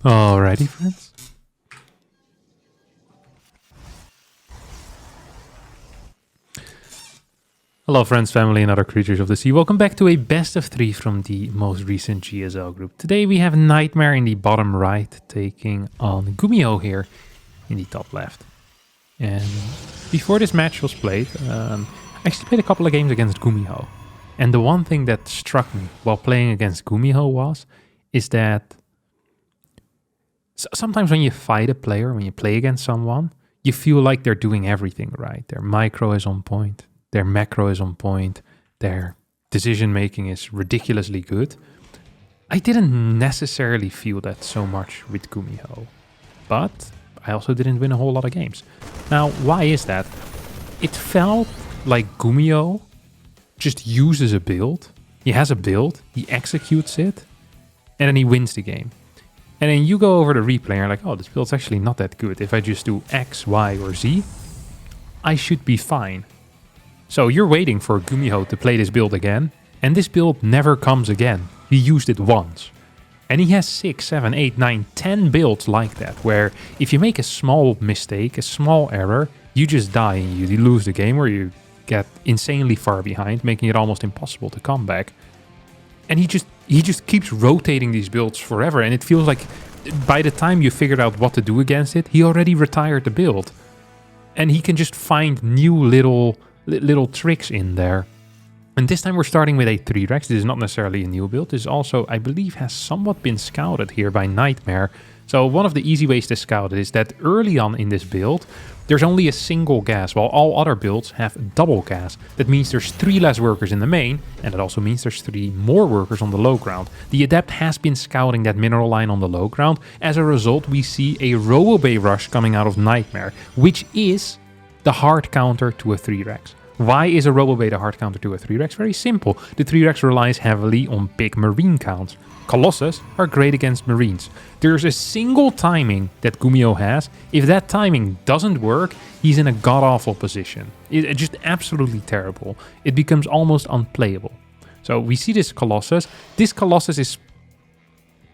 Alrighty, friends. Hello friends, family and other creatures of the sea. Welcome back to a best of 3 from the most recent GSL group. Today we have Nightmare in the bottom right taking on Gumiho here in the top left. And before this match was played, I actually played a couple of games against Gumiho. And the one thing that struck me while playing against Gumiho is that sometimes when you fight a player, when you play against someone, you feel like they're doing everything right. Their micro is on point. Their macro is on point. Their decision making is ridiculously good. I didn't necessarily feel that so much with Gumiho, but I also didn't win a whole lot of games. Now, why is that? It felt like Gumiho just uses a build. He has a build, he executes it, and then he wins the game. And then you go over the replay and you're like, oh, this build's actually not that good. If I just do X, Y, or Z, I should be fine. So you're waiting for Gumiho to play this build again, and this build never comes again. He used it once. And he has 6, 7, 8, 9, 10 builds like that, where if you make a small mistake, a small error, you just die and you lose the game, or you get insanely far behind, making it almost impossible to come back. And he just keeps rotating these builds forever, and it feels like by the time you figured out what to do against it, he already retired the build. And he can just find new little tricks in there. And this time we're starting with a 3-Rex. This is not necessarily a new build. This also, I believe, has somewhat been scouted here by Nightmare. So one of the easy ways to scout it is that early on in this build, there's only a single gas, while all other builds have double gas. That means there's 3 less workers in the main, and it also means there's 3 more workers on the low ground. The Adept has been scouting that mineral line on the low ground. As a result, we see a Robobay rush coming out of Nightmare, which is the hard counter to a 3-Rex. Why is a Robobay the hard counter to a 3-Rex? Very simple. The 3-Rex relies heavily on big marine counts. Colossus are great against marines. There's a single timing that Gumiho has. If that timing doesn't work, he's in a god-awful position. It's just absolutely terrible. It becomes almost unplayable. So we see this Colossus. This Colossus is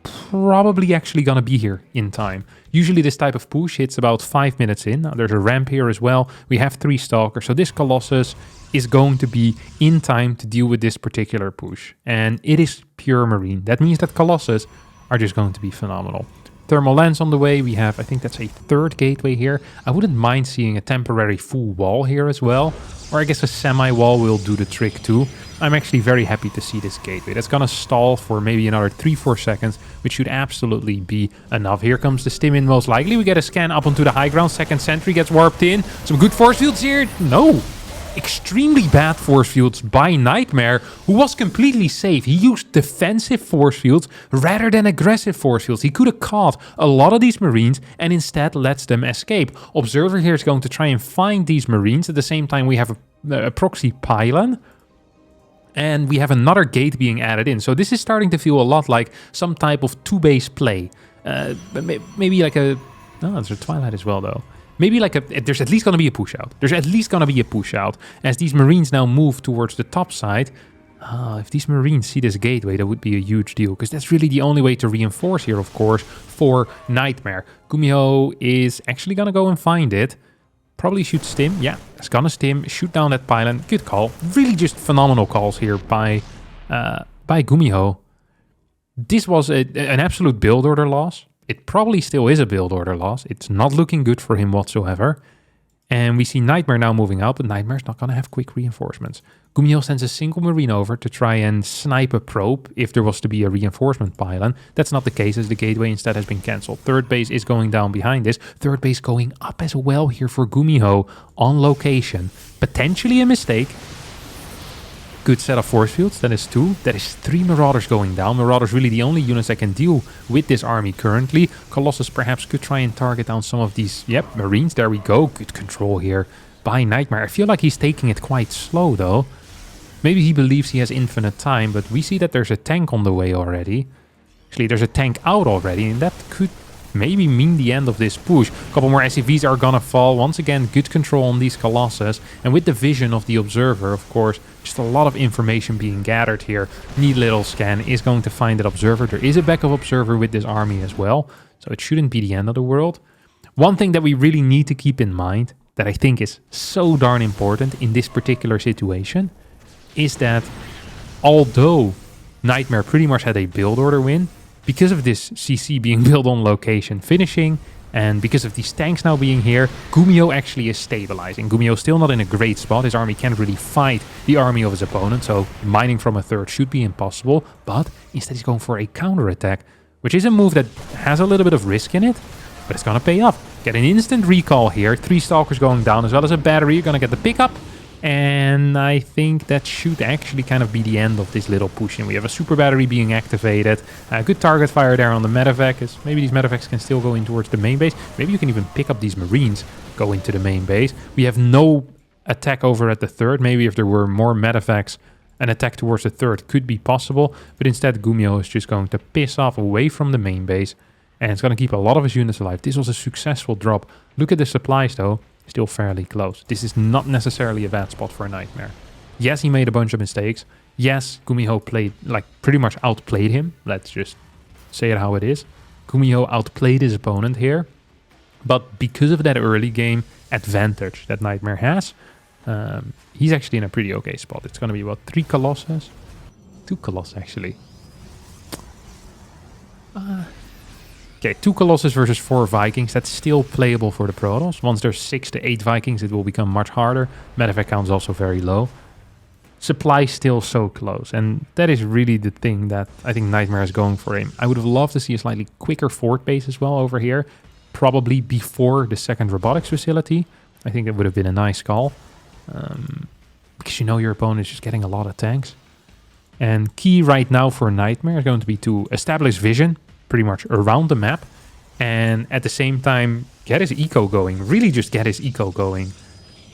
probably actually going to be here in time. Usually this type of push hits about 5 minutes in. Now, there's a ramp here as well. We have 3 stalkers. So this Colossus is going to be in time to deal with this particular push. And it is pure marine. That means that Colossus are just going to be phenomenal. Thermal lens on the way. We have, I think that's a 3rd gateway here. I wouldn't mind seeing a temporary full wall here as well. Or I guess a semi-wall will do the trick too. I'm actually very happy to see this gateway. That's going to stall for maybe another 3-4 seconds, which should absolutely be enough. Here comes the stim in most likely. We get a scan up onto the high ground. Second sentry gets warped in. Some good force fields here. No. Extremely bad force fields by Nightmare, who was completely safe. He used defensive force fields rather than aggressive force fields. He could have caught a lot of these marines and instead lets them escape. Observer here is going to try and find these marines. At the same time, we have a proxy pylon. And we have another gate being added in. So this is starting to feel a lot like some type of 2-base play. Maybe like a... No, there's a Twilight as well, though. Maybe like there's at least going to be a push out. There's at least going to be a push out. As these marines now move towards the top side. If these marines see this gateway, that would be a huge deal. Because that's really the only way to reinforce here, of course, for Nightmare. Gumiho is actually going to go and find it. Probably shoot stim. Yeah, it's gonna stim. Shoot down that pylon. Good call. Really just phenomenal calls here by Gumiho. This was an absolute build order loss. It probably still is a build order loss. It's not looking good for him whatsoever. And we see Nightmare now moving out, but Nightmare's not going to have quick reinforcements. Gumiho sends a single marine over to try and snipe a probe if there was to be a reinforcement pylon. That's not the case, as the gateway instead has been cancelled. 3rd base is going down behind this. 3rd base going up as well here for Gumiho on location. Potentially a mistake. Good set of force fields. That is 2. That is 3 Marauders going down. Marauders really the only units that can deal with this army currently. Colossus perhaps could try and target down some of these, marines. There we go. Good control here by Nightmare. I feel like he's taking it quite slow though. Maybe he believes he has infinite time, but we see that there's a tank on the way already. Actually, there's a tank out already, and that could maybe mean the end of this push. A couple more SCVs are gonna fall. Once again, good control on these Colossus. And with the vision of the Observer, of course, just a lot of information being gathered here. Neat little scan is going to find that Observer. There is a backup Observer with this army as well, so it shouldn't be the end of the world. One thing that we really need to keep in mind, that I think is so darn important in this particular situation, is that although Nightmare pretty much had a build order win, because of this CC being built on location finishing, and because of these tanks now being here, Gumiho actually is stabilizing. Gumiho is still not in a great spot. His army can't really fight the army of his opponent, so mining from a third should be impossible. But instead he's going for a counter-attack, which is a move that has a little bit of risk in it, but it's going to pay off. Get an instant recall here. 3 Stalkers going down as well as a battery. You're going to get the pickup. And I think that should actually kind of be the end of this little push. And we have a super battery being activated. Good target fire there on the medevac. As maybe these medevacs can still go in towards the main base. Maybe you can even pick up these Marines, go into the main base. We have no attack over at the third. Maybe if there were more medevacs, an attack towards the third could be possible. But instead, Gumiho is just going to piss off away from the main base. And it's going to keep a lot of his units alive. This was a successful drop. Look at the supplies though. Still fairly close. This is not necessarily a bad spot for a Nightmare. Yes, he made a bunch of mistakes. Yes, Gumiho played, like, pretty much outplayed him. Let's just say it how it is. Gumiho outplayed his opponent here. But because of that early game advantage that Nightmare has, he's actually in a pretty okay spot. It's going to be, what, 3 Colossus? 2 Colossus, actually. Okay, 2 Colossus versus 4 Vikings. That's still playable for the PROTOSS. Once there's 6 to 8 Vikings, it will become much harder. Medevac count is also very low. Supply still so close. And that is really the thing that I think Nightmare is going for him. I would have loved to see a slightly quicker fort base as well over here. Probably before the second robotics facility. I think that would have been a nice call. Because you know your opponent is just getting a lot of tanks. And key right now for Nightmare is going to be to establish vision pretty much around the map, and at the same time get his eco going. Really just get his eco going.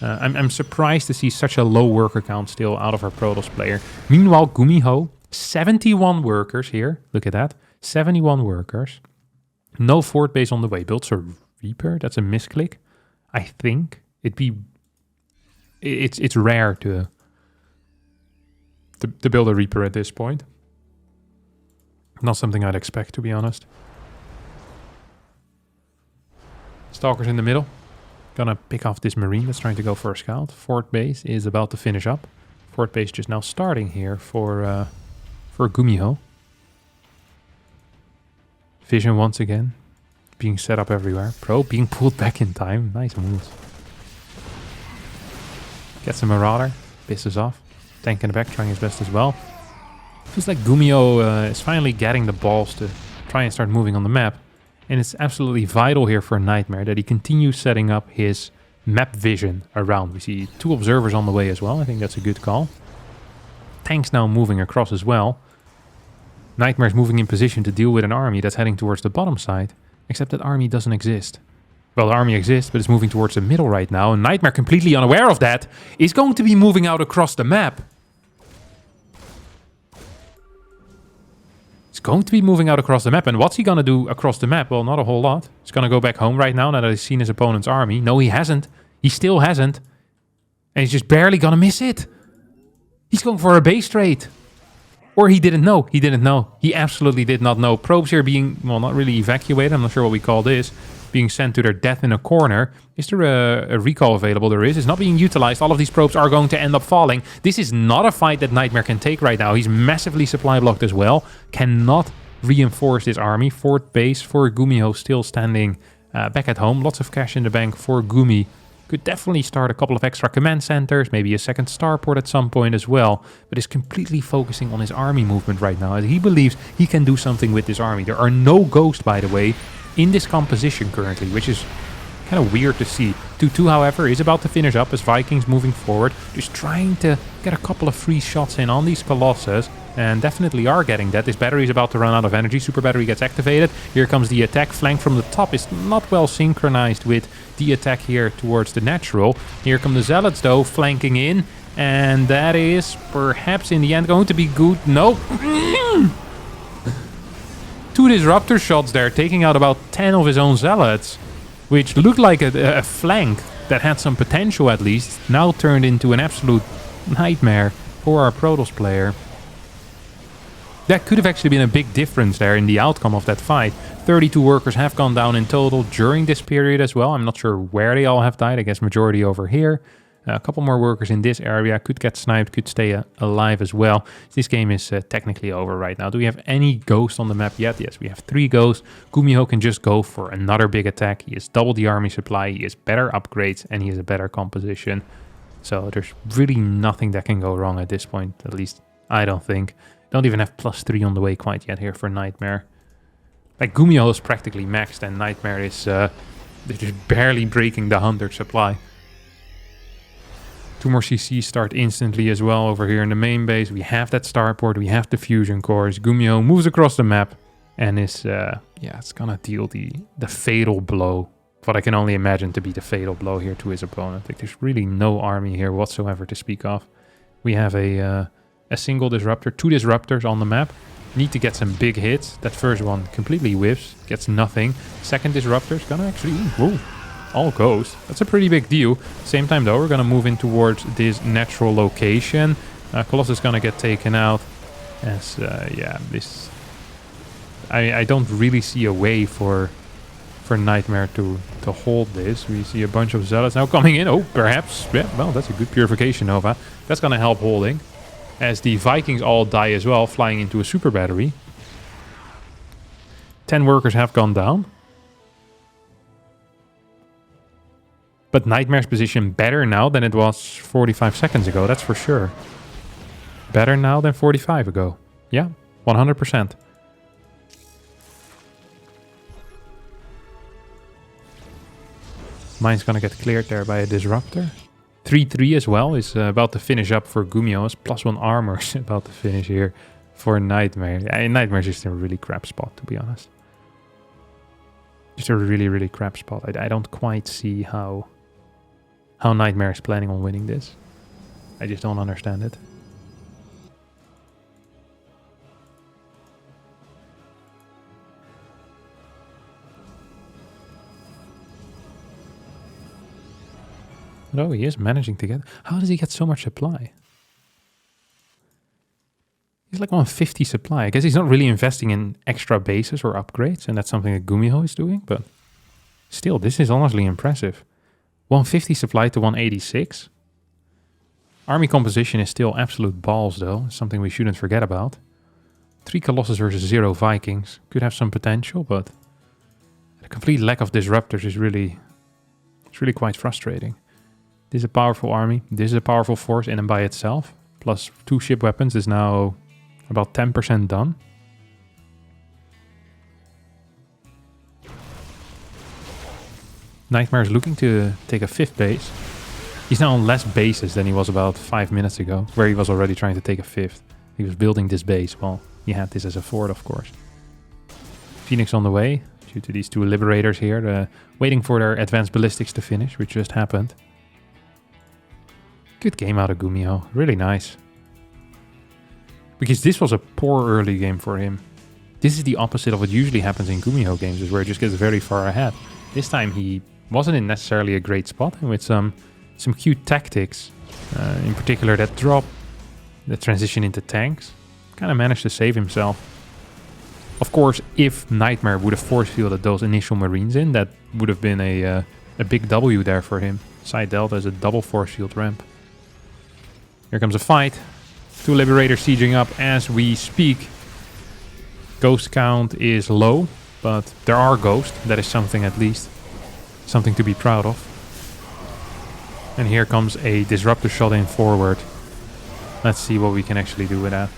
I'm surprised to see such a low worker count still out of our PROTOSS player. Meanwhile, Gumiho, 71 workers here. Look at that. 71 workers. No fort base on the way. Builds a Reaper. That's a misclick. I think it's rare to build a Reaper at this point. Not something I'd expect, to be honest. Stalkers in the middle. Gonna pick off this Marine that's trying to go for a scout. Fort base is about to finish up. Fort base just now starting here for Gumiho. Vision once again. Being set up everywhere. Pro being pulled back in time. Nice moves. Gets a Marauder. Pisses off. Tank in the back trying his best as well. Feels like Gumiho is finally getting the balls to try and start moving on the map. And it's absolutely vital here for Nightmare that he continues setting up his map vision around. We see 2 observers on the way as well. I think that's a good call. Tanks now moving across as well. Nightmare's moving in position to deal with an army that's heading towards the bottom side. Except that army doesn't exist. Well, the army exists, but it's moving towards the middle right now. And Nightmare, completely unaware of that, is going to be moving out across the map. Going to be moving out across the map. And what's he going to do across the map? Well, not a whole lot. He's going to go back home right now that he's seen his opponent's army. No, he hasn't. He still hasn't. And he's just barely going to miss it. He's going for a base trade. Or he didn't know. He didn't know. He absolutely did not know. Probes here being, well, not really evacuated. I'm not sure what we call this. Being sent to their death in a corner. Is there a recall available? There is. It's not being utilized. All of these probes are going to end up falling. This is not a fight that Nightmare can take right now. He's massively supply blocked as well. Cannot reinforce this army. Fort base for Gumiho still standing back at home. Lots of cash in the bank for Gumi. Could definitely start a couple of extra command centers. Maybe a second starport at some point as well. But is completely focusing on his army movement right now. As he believes he can do something with this army. There are no ghosts, by the way, in this composition currently, which is kind of weird to see. 2-2, however, is about to finish up as Vikings moving forward. Just trying to get a couple of free shots in on these Colossus. And definitely are getting that. This battery is about to run out of energy. Super battery gets activated. Here comes the attack. Flank from the top is not well synchronized with the attack here towards the natural. Here come the Zealots, though, flanking in. And that is perhaps in the end going to be good. No. 2 2 disruptor shots there, taking out about 10 of his own zealots, which looked like a flank that had some potential at least, now turned into an absolute nightmare for our PROTOSS player. That could have actually been a big difference there in the outcome of that fight. 32 workers have gone down in total during this period as well. I'm not sure where they all have died. I guess majority over here. A couple more workers in this area could get sniped, could stay alive as well. This game is technically over right now. Do we have any ghosts on the map yet? Yes, we have 3 ghosts. Gumiho can just go for another big attack. He has double the army supply, he has better upgrades, and he has a better composition. So there's really nothing that can go wrong at this point, at least I don't think. Don't even have +3 on the way quite yet here for Nightmare. Like, Gumiho is practically maxed and Nightmare is just barely breaking the 100 supply. 2 more CCs start instantly as well over here in the main base. We have that starport, we have the fusion cores. Gumiho moves across the map and is, it's gonna deal the fatal blow. What I can only imagine to be the fatal blow here to his opponent. Like, there's really no army here whatsoever to speak of. We have a single disruptor, 2 disruptors on the map. Need to get some big hits. That first one completely whiffs, gets nothing. Second disruptor is gonna actually, whoa, all goes. That's a pretty big deal. Same time though, we're gonna move in towards this natural location. Colossus is gonna get taken out. As this, I don't really see a way for Nightmare to hold this. We see a bunch of zealots now coming in. Oh, perhaps, yeah, well, that's a good purification nova. That's gonna help holding. As the Vikings all die as well, flying into a super battery. 10 workers have gone down. But Nightmare's position better now than it was 45 seconds ago, that's for sure. Better now than 45 ago. Yeah, 100%. Mine's gonna get cleared there by a disruptor. 3-3 as well is about to finish up for Gumiho's. +1 armor is about to finish here for Nightmare. Nightmare's just in a really crap spot, to be honest. Just a really, really crap spot. I don't quite see how Nightmare is planning on winning this. I just don't understand it. No, he is managing to get... How does he get so much supply? He's like 150 supply. I guess he's not really investing in extra bases or upgrades, and that's something that Gumiho is doing, but still, this is honestly impressive. 150 supply to 186. Army composition is still absolute balls, though. Something we shouldn't forget about. 3 Colossus versus 0 Vikings. Could have some potential, but the complete lack of disruptors is really... It's really quite frustrating. This is a powerful army. This is a powerful force in and by itself. Plus 2 ship weapons is now about 10% done. Nightmare is looking to take a 5th base. He's now on less bases than he was about 5 minutes ago, where he was already trying to take a 5th. He was building this base. Well, he had this as a 4th, of course. Phoenix on the way, due to these 2 Liberators here, waiting for their advanced ballistics to finish, which just happened. Good game out of Gumiho. Really nice. Because this was a poor early game for him. This is the opposite of what usually happens in Gumiho games, is where it just gets very far ahead. This time he wasn't in necessarily a great spot, and with some cute tactics, in particular that drop, the transition into tanks, kind of managed to save himself. Of course, if Nightmare would have force fielded those initial Marines in, that would have been a big W there for him. Side Delta is a double force field ramp. Here comes a fight. 2 Liberators sieging up as we speak. Ghost count is low, but there are ghosts. That is something at least. Something to be proud of. And here comes a disruptor shot in forward. Let's see what we can actually do with that.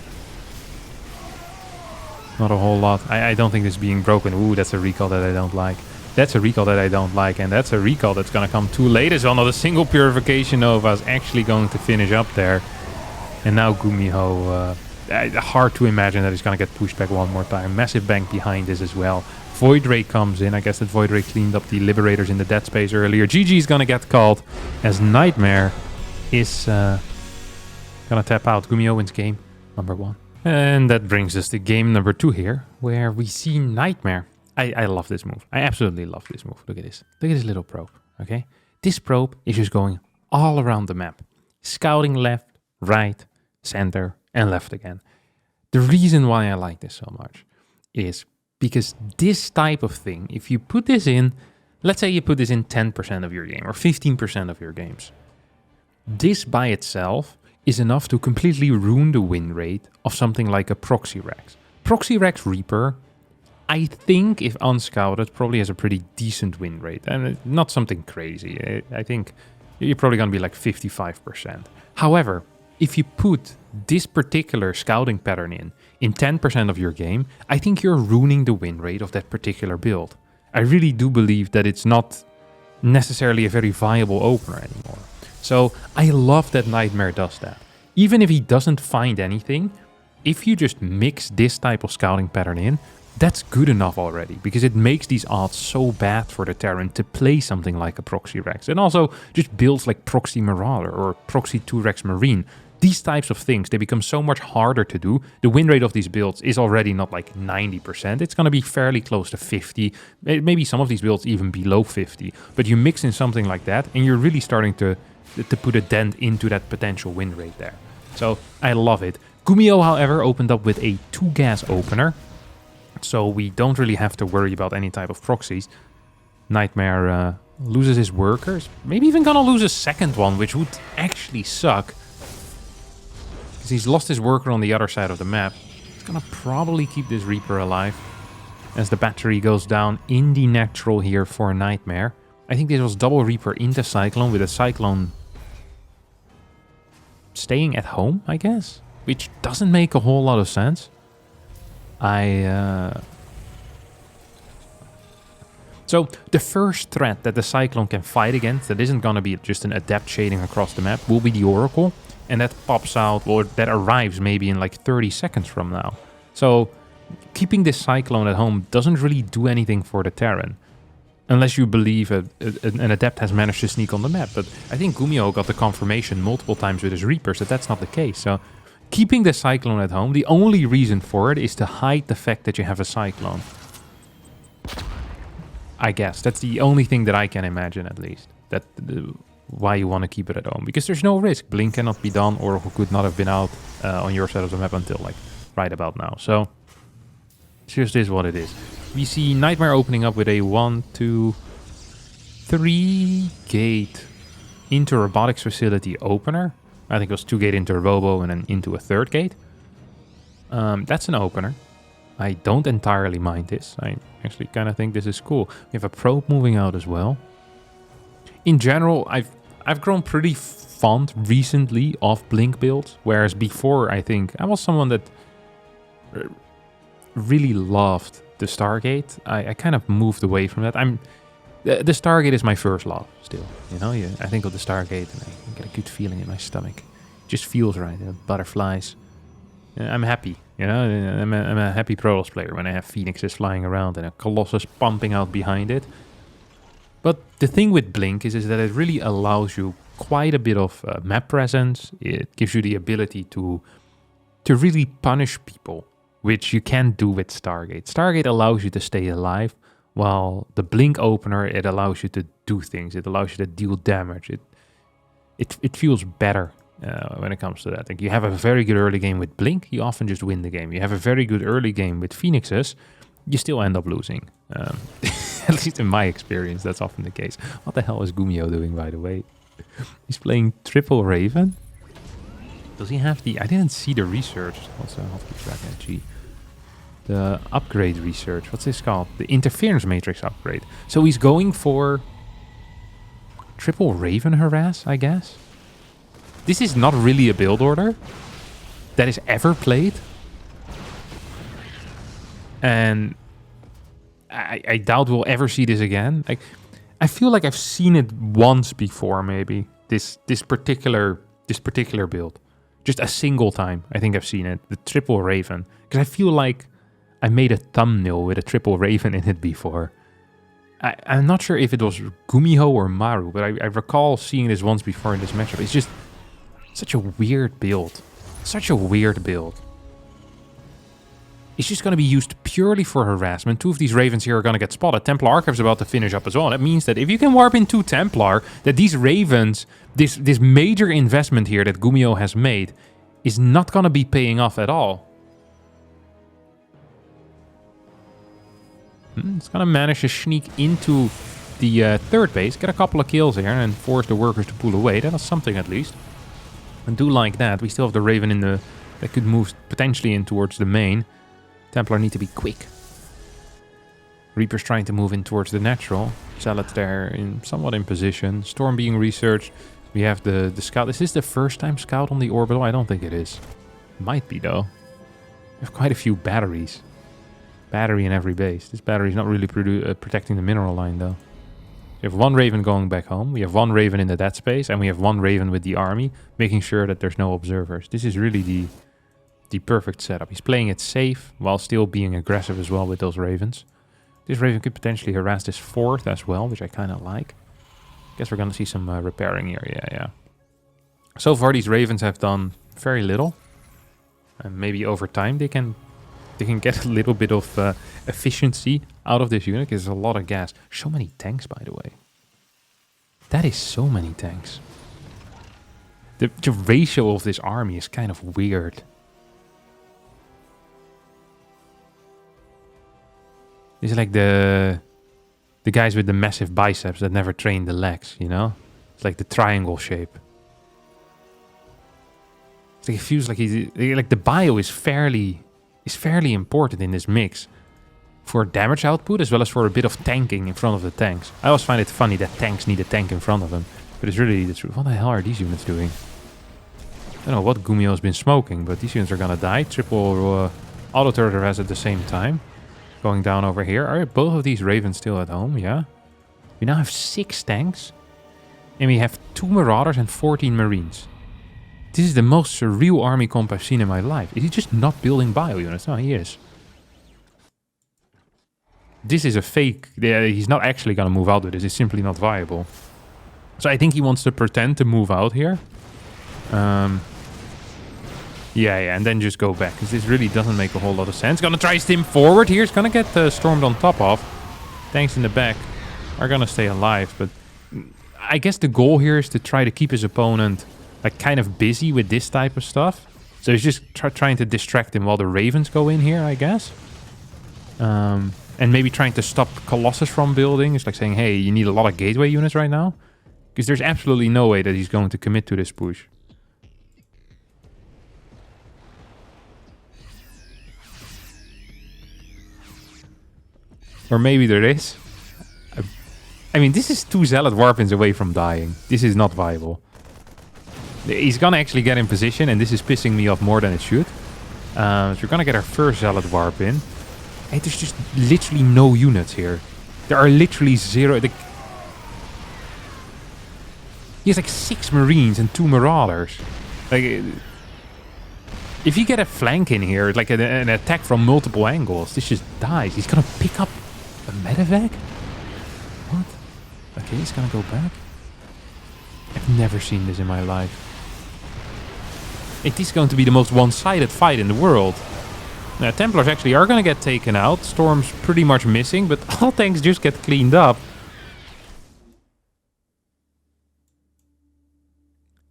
Not a whole lot. I don't think this is being broken. Ooh, that's a recall that I don't like. That's a recall that I don't like, and that's a recall that's going to come too late as well. Not a single Purification Nova is actually going to finish up there. And now Gumiho, hard to imagine that he's going to get pushed back one more time. Massive bank behind this as well. Void Ray comes in. I guess that Void Ray cleaned up the Liberators in the dead space earlier. GG is going to get called as Nightmare is going to tap out. Gumiho wins game number 1. And that brings us to game number 2 here, where we see Nightmare. I love this move. I absolutely love this move. Look at this. Look at this little probe, okay? This probe is just going all around the map. Scouting left, right, center, and left again. The reason why I like this so much is because this type of thing, if you put this in, let's say you put this in 10% of your game or 15% of your games, this by itself is enough to completely ruin the win rate of something like a Proxy Rex. Proxy Rex Reaper, I think if unscouted, probably has a pretty decent win rate and not something crazy. I think you're probably going to be like 55%. However, if you put this particular scouting pattern in 10% of your game, I think you're ruining the win rate of that particular build. I really do believe that it's not necessarily a very viable opener anymore. So I love that Nightmare does that. Even if he doesn't find anything, if you just mix this type of scouting pattern in, that's good enough already, because it makes these odds so bad for the Terran to play something like a Proxy Rex. And also just builds like Proxy Marauder or Proxy 2 Rex Marine. These types of things, they become so much harder to do. The win rate of these builds is already not like 90%. It's going to be fairly close to 50. Maybe some of these builds even below 50. But you mix in something like that and you're really starting to put a dent into that potential win rate there. So I love it. Gumiho, however, opened up with a 2-gas opener. So we don't really have to worry about any type of proxies. Nightmare loses his workers. Maybe even gonna lose a second one, which would actually suck. Because he's lost his worker on the other side of the map. He's gonna probably keep this Reaper alive as the battery goes down in the natural here for Nightmare. I think this was double Reaper into Cyclone, with a Cyclone staying at home, I guess. Which doesn't make a whole lot of sense. So the first threat that the Cyclone can fight against, that isn't gonna be just an adept shading across the map, will be the Oracle. And that pops out, or that arrives maybe in like 30 seconds from now. So keeping this Cyclone at home doesn't really do anything for the Terran. Unless you believe an adept has managed to sneak on the map. But I think Gumiho got the confirmation multiple times with his Reapers that that's not the case. So keeping the Cyclone at home, the only reason for it is to hide the fact that you have a Cyclone. I guess that's the only thing that I can imagine, at least. That why you want to keep it at home. Because there's no risk. Blink cannot be done, or could not have been out on your side of the map until like right about now. So it just is what it is. We see Nightmare opening up with a 1, 2, 3 gate into robotics facility opener. I think it was 2 gate into Robo and then into a 3rd gate. That's an opener. I don't entirely mind this. I actually kind of think this is cool. We have a probe moving out as well. In general, I've grown pretty fond recently of Blink builds, whereas before I think I was someone that really loved the Stargate. I kind of moved away from that. The Stargate is my first love still. You know, I think of the Stargate and I get a good feeling in my stomach. It just feels right. Butterflies. I'm happy. You know, I'm a happy PROTOSS player when I have Phoenixes flying around and a Colossus pumping out behind it. But the thing with Blink is that it really allows you quite a bit of map presence. It gives you the ability to really punish people, which you can't do with Stargate. Stargate allows you to stay alive, while the Blink opener, it allows you to do things. It allows you to deal damage. It feels better when it comes to that. Like, you have a very good early game with Blink, you often just win the game. You have a very good early game with Phoenixes, you still end up losing. At least in my experience, that's often the case. What the hell is Gumiho doing, by the way? He's playing Triple Raven? Does he have the... I didn't see the research. Also, I'll have to track that. Gee. The upgrade research. What's this called? The interference matrix upgrade. So he's going for Triple Raven harass, I guess? This is not really a build order that is ever played. And I doubt we'll ever see this again. Like, I feel like I've seen it once before, maybe. This particular build. Just a single time, I think I've seen it. The Triple Raven. Because I feel like I made a thumbnail with a Triple Raven in it before. I'm not sure if it was Gumiho or Maru, but I recall seeing this once before in this matchup. It's just such a weird build. Such a weird build. is just going to be used purely for harassment. 2 of these ravens here are going to get spotted. Templar Archive's about to finish up as well. That means that if you can warp in 2 Templar, that these ravens, this major investment here that Gumiho has made, is not going to be paying off at all. It's going to manage to sneak into the 3rd base, get a couple of kills here, and force the workers to pull away. That is something at least. I do like that. We still have the Raven in the that could move potentially in towards the main. Templar need to be quick. Reaper's trying to move in towards the natural. Zealot's there, somewhat in position. Storm being researched. We have the scout. Is this the first time scout on the orbital? I don't think it is. Might be though. We have quite a few batteries. Battery in every base. This battery is not really protecting the mineral line though. We have 1 Raven going back home. We have 1 Raven in the dead space. And we have 1 Raven with the army, making sure that there's no observers. This is really the perfect setup. He's playing it safe while still being aggressive as well with those Ravens. This Raven could potentially harass this 4th as well, which I kind of like. Guess we're going to see some repairing here. Yeah. So far these Ravens have done very little. And maybe over time they can get a little bit of efficiency out of this unit, because there's a lot of gas. So many tanks, by the way. That is so many tanks. The ratio of this army is kind of weird. It's like the guys with the massive biceps that never train the legs, you know? It's like the triangle shape. It's like it feels like like the bio is fairly important in this mix for damage output as well as for a bit of tanking in front of the tanks. I always find it funny that tanks need a tank in front of them, but it's really the truth. What the hell are these units doing? I don't know what Gumiho has been smoking, but these units are gonna die. Triple auto turret harass at the same time. Going down over here. Are both of these Ravens still at home? Yeah. We now have 6 tanks. And we have 2 Marauders and 14 Marines. This is the most surreal army comp I've seen in my life. Is he just not building bio units? No, he is. This is a fake. He's not actually going to move out with this. It's simply not viable. So I think he wants to pretend to move out here. Yeah, and then just go back, because this really doesn't make a whole lot of sense. Gonna try stim forward here. It's gonna get stormed on top of. Tanks in the back are gonna stay alive, but I guess the goal here is to try to keep his opponent like kind of busy with this type of stuff. So he's just trying to distract him while the Ravens go in here, I guess. And maybe trying to stop Colossus from building. It's like saying, hey, you need a lot of gateway units right now. Because there's absolutely no way that he's going to commit to this push. Or maybe there is. I mean, this is 2 Zealot Warpins away from dying. This is not viable. He's gonna actually get in position, and this is pissing me off more than it should. So we're gonna get our first Zealot Warp in. Hey, there's just literally no units here. There are literally 0... He has like 6 Marines and 2 Marauders. Like... If you get a flank in here, like an attack from multiple angles, this just dies. He's gonna pick up a medevac? What? Okay, he's gonna go back. I've never seen this in my life. It is going to be the most one-sided fight in the world. Now, Templars actually are gonna get taken out. Storm's pretty much missing, but all tanks just get cleaned up.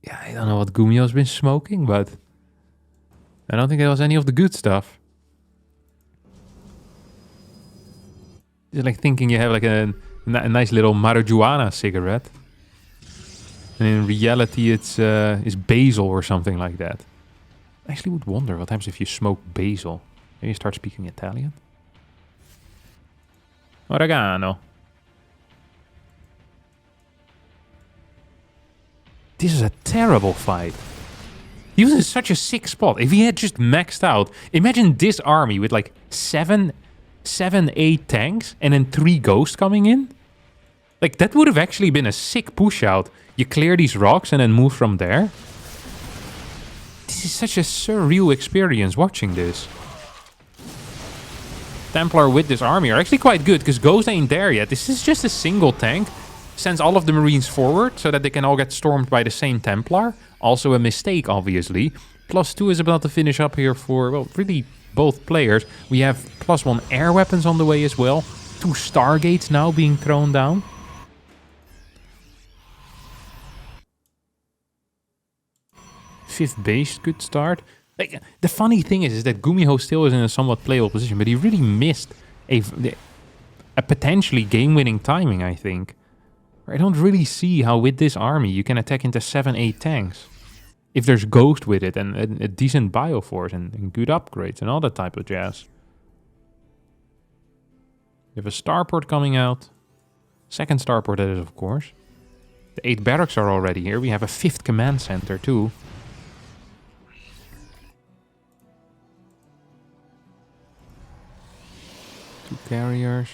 Yeah, I don't know what Gumiho's been smoking, but I don't think it was any of the good stuff. It's like thinking you have like a nice little marijuana cigarette. And in reality it's basil or something like that. I actually would wonder what happens if you smoke basil. Maybe you start speaking Italian? Oregano. This is a terrible fight. He was in such a sick spot. If he had just maxed out, imagine this army with like 7, 8 tanks and then 3 ghosts coming in. Like that would have actually been a sick push out. You clear these rocks and then move from there. This is such a surreal experience watching this. Templar with this army are actually quite good because Ghost ain't there yet. This is just a single tank. Sends all of the Marines forward so that they can all get stormed by the same Templar. Also a mistake, obviously. +2 is about to finish up here for, well, really both players. We have +1 air weapons on the way as well. 2 Stargates now being thrown down. Fifth base could start. Like, the funny thing is that Gumiho still is in a somewhat playable position, but he really missed a potentially game-winning timing, I think. I don't really see how with this army you can attack into 7-8 tanks. If there's Ghost with it and a decent Bioforce and good upgrades and all that type of jazz. We have a starport coming out. Second starport that is, of course. The 8 barracks are already here. We have a 5th command center too. Two carriers.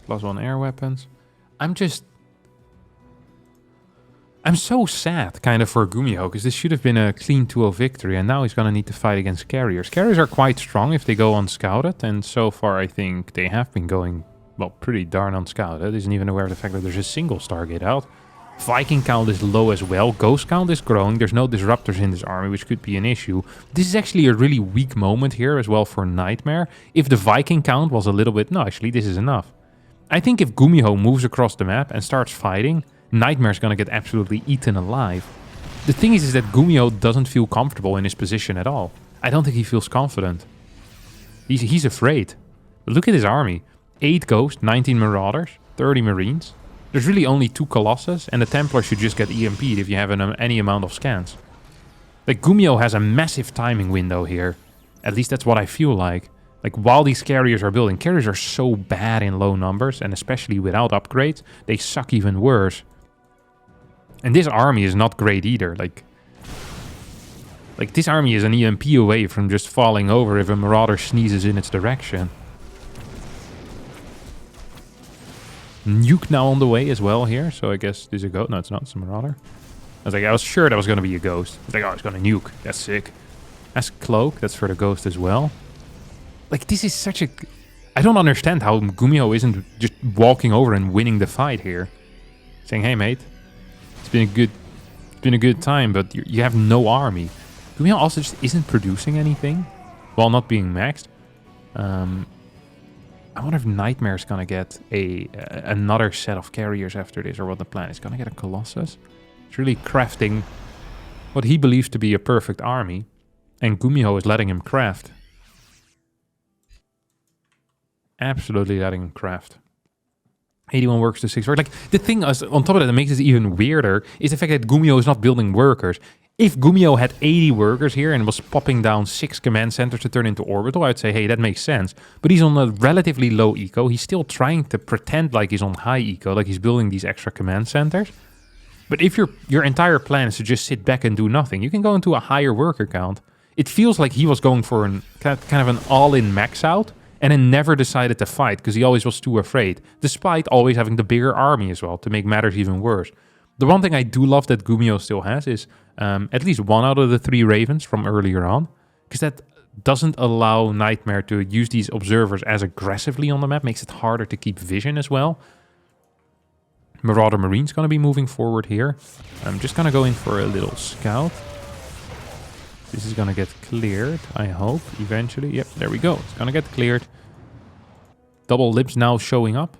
+1 air weapons. I'm so sad, kind of, for Gumiho, because this should have been a clean 2-0 victory, and now he's going to need to fight against carriers. Carriers are quite strong if they go unscouted, and so far I think they have been going, well, pretty darn unscouted. Isn't even aware of the fact that there's a single Stargate out. Viking count is low as well. Ghost count is growing. There's no disruptors in this army, which could be an issue. This is actually a really weak moment here as well for Nightmare. If the Viking count was a little bit... No, actually, this is enough. I think if Gumiho moves across the map and starts fighting, Nightmare's gonna get absolutely eaten alive. The thing is that Gumiho doesn't feel comfortable in his position at all. I don't think he feels confident. He's afraid. But look at his army. 8 Ghosts, 19 Marauders, 30 Marines. There's really only 2 Colossus, and the Templars should just get EMP'd if you have any amount of scans. Like, Gumiho has a massive timing window here. At least that's what I feel like. Like, while these carriers are building, carriers are so bad in low numbers, and especially without upgrades, they suck even worse. And this army is not great either. Like this army is an EMP away from just falling over if a Marauder sneezes in its direction. Nuke now on the way as well here, so I guess this is a ghost. No, it's not. It's a Marauder. I was sure that was going to be a ghost. It's like, oh, it's going to nuke. That's sick. That's Cloak. That's for the ghost as well. Like, this is such a... I don't understand how Gumiho isn't just walking over and winning the fight here. Saying, hey, mate, it's been a good time, but you have no army. Gumiho also just isn't producing anything while not being maxed. I wonder if Nightmare's gonna get another set of carriers after this, or what the plan is. Gonna get a Colossus. It's really crafting what he believes to be a perfect army, and Gumiho is letting him craft. Absolutely letting him craft. 81 workers to 6 workers. Like, the thing is, on top of that makes it even weirder, is the fact that Gumiho is not building workers. If Gumiho had 80 workers here and was popping down 6 command centers to turn into orbital, I'd say, hey, that makes sense. But he's on a relatively low eco. He's still trying to pretend like he's on high eco, like he's building these extra command centers. But if your entire plan is to just sit back and do nothing, you can go into a higher worker count. It feels like he was going for kind of an all-in max out, and then never decided to fight because he always was too afraid, despite always having the bigger army as well to make matters even worse. The one thing I do love that Gumiho still has is at least 1 out of the 3 Ravens from earlier on, because that doesn't allow Nightmare to use these observers as aggressively on the map, makes it harder to keep vision as well. Marauder Marine's going to be moving forward here. I'm just going to go in for a little scout. This is going to get cleared, I hope, eventually. Yep, there we go. It's going to get cleared. Double lips now showing up.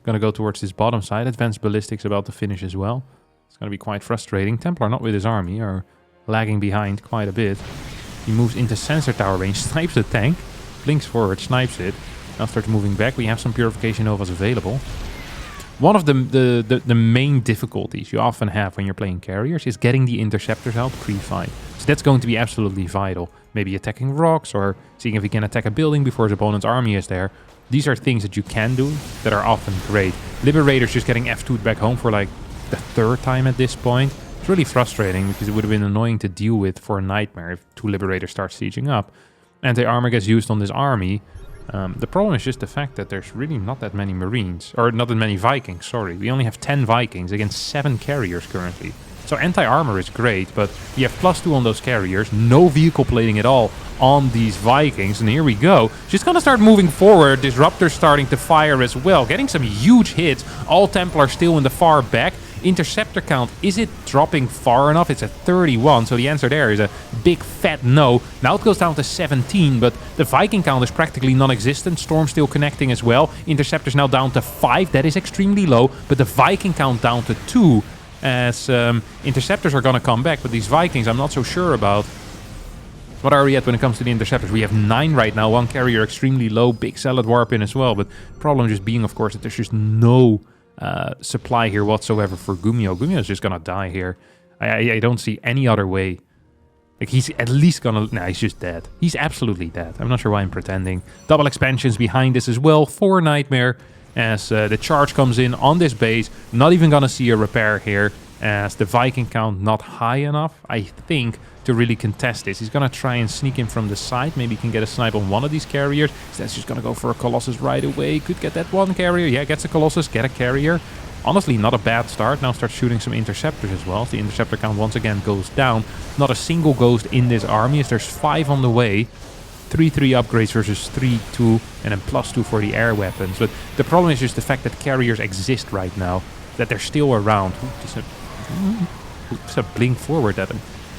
Going to go towards this bottom side. Advanced Ballistics about to finish as well. It's going to be quite frustrating. Templar, not with his army, are lagging behind quite a bit. He moves into sensor tower range, snipes the tank, blinks forward, snipes it. Now starts moving back. We have some Purification Novas available. One of the main difficulties you often have when you're playing carriers is getting the interceptors out pre-fight. So that's going to be absolutely vital. Maybe attacking rocks or seeing if he can attack a building before his opponent's army is there. These are things that you can do that are often great. Liberators just getting F2'd back home for like the 3rd time at this point. It's really frustrating because it would have been annoying to deal with for a Nightmare if 2 Liberators start sieging up. Anti-armor gets used on this army. The problem is just the fact that there's really not that many Marines, or not that many Vikings, sorry. We only have 10 Vikings against 7 carriers currently. So anti-armor is great, but we have +2 on those carriers, no vehicle plating at all on these Vikings, and here we go. Just gonna start moving forward, Disruptor's starting to fire as well, getting some huge hits, all Templars still in the far back. Interceptor count, is it dropping far enough? It's at 31, so the answer there is a big fat no. Now it goes down to 17, but the Viking count is practically non-existent. Storm still connecting as well. Interceptors now down to 5, that is extremely low, but the Viking count down to 2, as interceptors are going to come back, but these Vikings I'm not so sure about. What are we at when it comes to the interceptors? We have 9 right now, 1 carrier extremely low, big salad warp in as well, but problem just being, of course, that there's just no supply here whatsoever for Gumiho. Gumiho is just gonna die here. I don't see any other way. Like, he's at least gonna... Nah, he's just dead. He's absolutely dead. I'm not sure why I'm pretending. Double expansions behind this as well for Nightmare, as the charge comes in on this base. Not even gonna see a repair here, as the Viking count not high enough, I think, to really contest this. He's gonna try and sneak in from the side. Maybe he can get a snipe on one of these carriers. That's just gonna go for a Colossus right away. Could get that one carrier. Yeah, gets a Colossus, get a carrier. Honestly, not a bad start. Now starts shooting some interceptors as well. The interceptor count once again goes down. Not a single ghost in this army, as there's 5 on the way. 3-3 upgrades versus 3-2, and then +2 for the air weapons. But the problem is just the fact that carriers exist right now, that they're still around. Just a blink forward that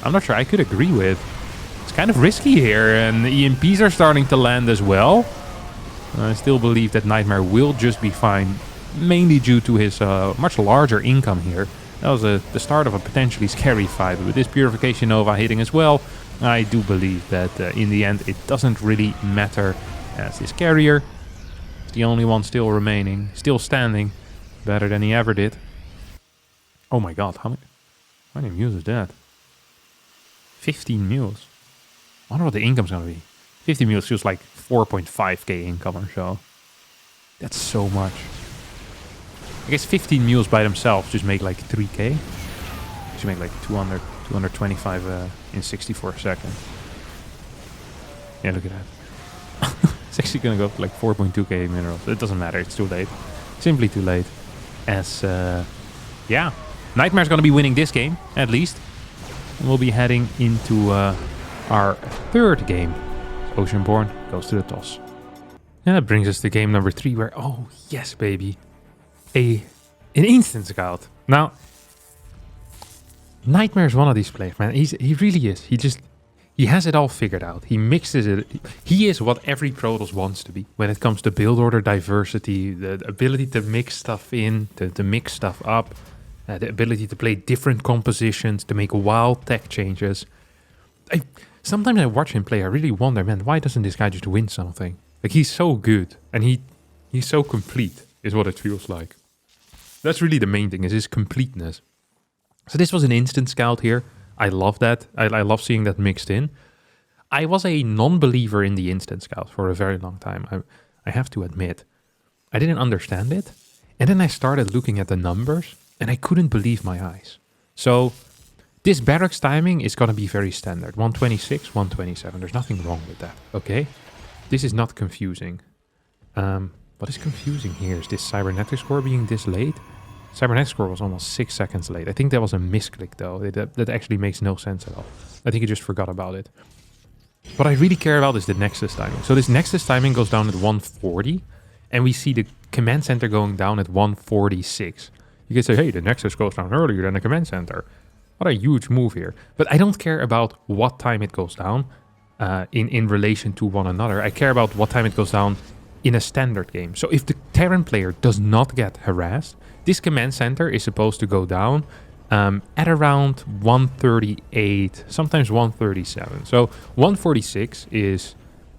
I'm not sure I could agree with. It's kind of risky here, and the EMPs are starting to land as well. I still believe that Nightmare will just be fine, mainly due to his much larger income here. That was the start of a potentially scary fight. With this Purification Nova hitting as well, I do believe that in the end it doesn't really matter, as this carrier is the only one still remaining, still standing, better than he ever did. Oh my god, how many mules is that? 15 mules. I wonder what the income's gonna be. 50 mules feels like 4.5k income or so. That's so much. I guess 15 mules by themselves just make like 3k. Just make like 225 in 64 seconds. Yeah, look at that. It's actually gonna go for like 4.2k minerals. It doesn't matter, it's too late. Simply too late. As, yeah. Nightmare's gonna be winning this game, at least. And we'll be heading into our 3rd game. Oceanborn goes to the toss. And that brings us to game number 3, where, oh yes baby, an instant scout. Now, Nightmare's one of these players, man. He really is. He has it all figured out. He mixes it. He is what every PROTOSS wants to be when it comes to build order diversity, the ability to mix stuff in, to mix stuff up. The ability to play different compositions, to make wild tech changes. Sometimes I watch him play, I really wonder, man, why doesn't this guy just win something? Like, he's so good, and he's so complete, is what it feels like. That's really the main thing, is his completeness. So this was an instant scout here. I love that. I love seeing that mixed in. I was a non-believer in the instant scout for a very long time, I have to admit. I didn't understand it, and then I started looking at the numbers, and I couldn't believe my eyes. So this barracks timing is going to be very standard. 126, 127. There's nothing wrong with that, okay? This is not confusing. What is confusing here is this cybernetic score being this late. Cybernetic score was almost 6 seconds late. I think that was a misclick though. That actually makes no sense at all. I think he just forgot about it. What I really care about is the Nexus timing. So this Nexus timing goes down at 140, and we see the command center going down at 146. You can say, hey, the Nexus goes down earlier than the command center. What a huge move here. But I don't care about what time it goes down in relation to one another. I care about what time it goes down in a standard game. So if the Terran player does not get harassed, this command center is supposed to go down at around 138, sometimes 137. So 146 is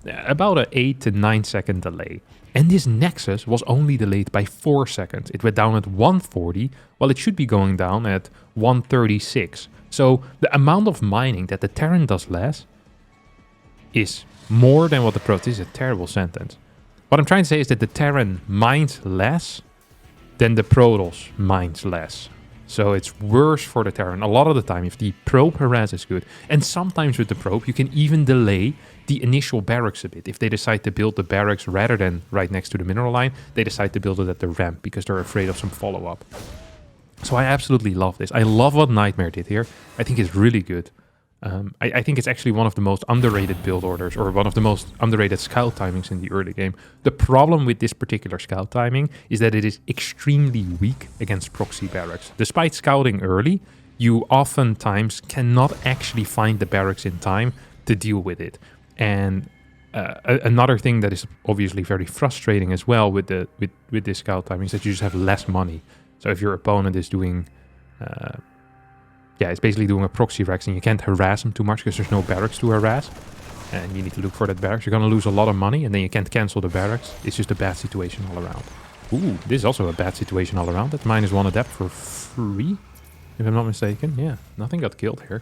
about an 8 to 9 second delay. And this Nexus was only delayed by 4 seconds. It went down at 140, while it should be going down at 136. So the amount of mining that the Terran does less is more than what the PROTOSS... This is a terrible sentence. What I'm trying to say is that the Terran mines less than the PROTOSS mines less. So it's worse for the Terran a lot of the time if the probe harass is good. And sometimes with the probe you can even delay the initial barracks a bit. If they decide to build the barracks rather than right next to the mineral line, they decide to build it at the ramp because they're afraid of some follow-up. So I absolutely love this. I love what Nightmare did here. I think it's really good. I think it's actually one of the most underrated build orders, or one of the most underrated scout timings in the early game. The problem with this particular scout timing is that it is extremely weak against proxy barracks. Despite scouting early, you oftentimes cannot actually find the barracks in time to deal with it. And another thing that is obviously very frustrating as well with this scout timing is that you just have less money. So if your opponent is doing... it's basically doing a proxy rex and you can't harass them too much because there's no barracks to harass. And you need to look for that barracks. You're going to lose a lot of money and then you can't cancel the barracks. It's just a bad situation all around. Ooh, this is also a bad situation all around. That's -1 adept for free, if I'm not mistaken. Yeah, nothing got killed here.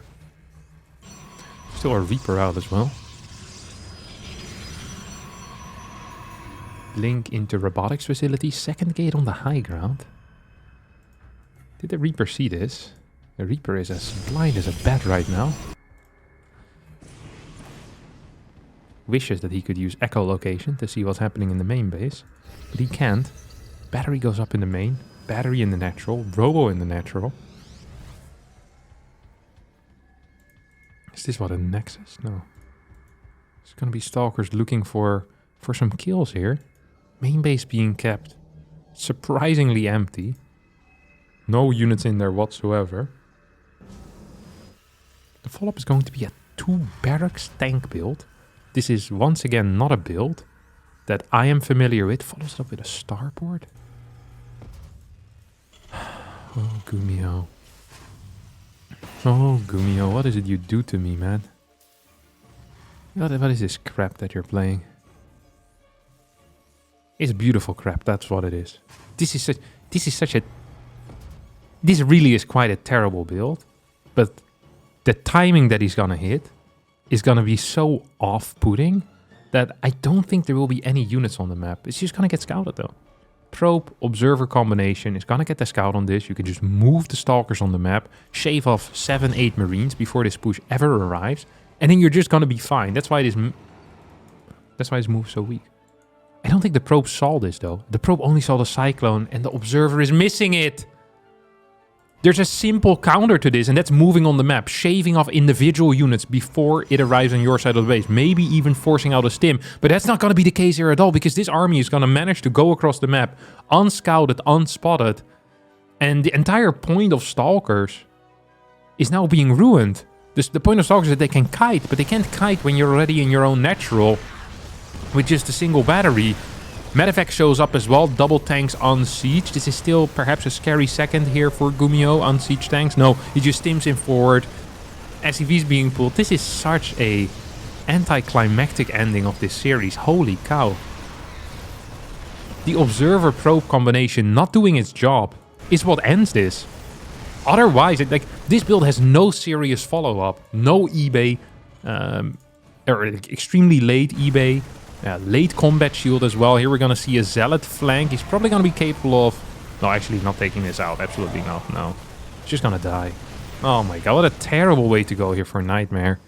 Still a Reaper out as well. Link into robotics facility. Second gate on the high ground. Did the Reaper see this? The Reaper is as blind as a bat right now. Wishes that he could use echolocation to see what's happening in the main base. But he can't. Battery goes up in the main. Battery in the natural. Robo in the natural. Is this what, a Nexus? No. There's gonna be Stalkers looking for some kills here. Main base being kept surprisingly empty. No units in there whatsoever. The follow-up is going to be a 2 barracks tank build. This is once again not a build that I am familiar with. Follows it up with a starboard. Oh, Gumiho. Oh, Gumiho, what is it you do to me, man? What is this crap that you're playing? It's beautiful crap, that's what it is. This really is quite a terrible build, but the timing that he's gonna hit is gonna be so off-putting that I don't think there will be any units on the map. It's just gonna get scouted though. Probe, observer combination is gonna get the scout on this. You can just move the stalkers on the map, shave off 7-8 marines before this push ever arrives, and then you're just gonna be fine. That's why this move is so weak. I don't think the probe saw this though. The probe only saw the cyclone and the observer is missing it. There's a simple counter to this, and that's moving on the map, shaving off individual units before it arrives on your side of the base, maybe even forcing out a stim. But that's not going to be the case here at all, because this army is going to manage to go across the map, unscouted, unspotted, and the entire point of Stalkers is now being ruined. The point of Stalkers is that they can kite, but they can't kite when you're already in your own natural with just a single battery. Medevac shows up as well, double tanks on siege. This is still perhaps a scary second here for Gumiho on siege tanks. No, he just stims in forward. SCV's being pulled. This is such a anticlimactic ending of this series. Holy cow. The observer probe combination not doing its job is what ends this. Otherwise, this build has no serious follow-up. No eBay, or extremely late eBay. Late combat shield as well. Here we're going to see a zealot flank. He's probably going to be capable of... No, actually not taking this out. Absolutely not. No. He's just going to die. Oh my god. What a terrible way to go here for Nightmare.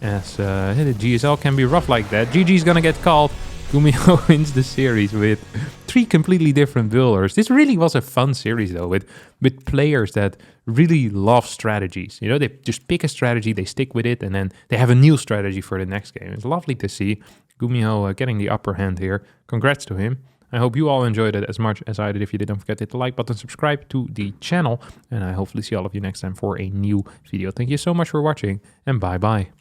As the GSL can be rough like that. GG's going to get called. Gumiho wins the series with 3 completely different builders. This really was a fun series though. With players that really love strategies. You know, they just pick a strategy. They stick with it. And then they have a new strategy for the next game. It's lovely to see. Gumiho getting the upper hand here. Congrats to him. I hope you all enjoyed it as much as I did. If you did, don't forget to hit the like button, subscribe to the channel, and I hopefully see all of you next time for a new video. Thank you so much for watching, and bye-bye.